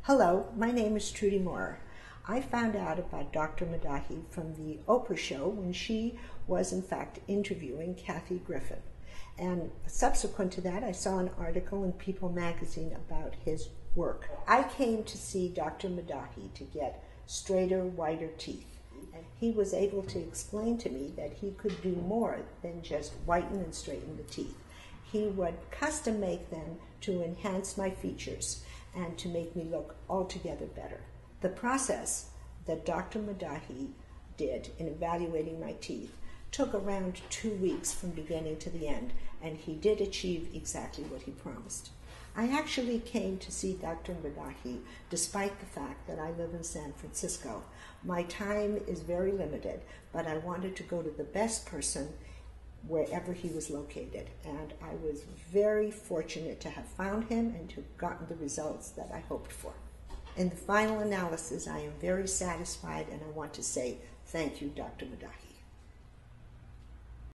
Hello, my name is Trudy Moore. I found out about Dr. Maddahi from the Oprah Show when she was in fact interviewing Kathy Griffin. And subsequent to that, I saw an article in People magazine about his work. I came to see Dr. Maddahi to get straighter, whiter teeth. And he was able to explain to me that he could do more than just whiten and straighten the teeth. He would custom make them to enhance my features and to make me look altogether better. The process that Dr. Maddahi did in evaluating my teeth took around 2 weeks from beginning to the end, and he did achieve exactly what he promised. I actually came to see Dr. Maddahi despite the fact that I live in San Francisco. My time is very limited, but I wanted to go to the best person wherever he was located, and I was very fortunate to have found him and to have gotten the results that I hoped for. In the final analysis, I am very satisfied, and I want to say thank you, Dr. Maddahi.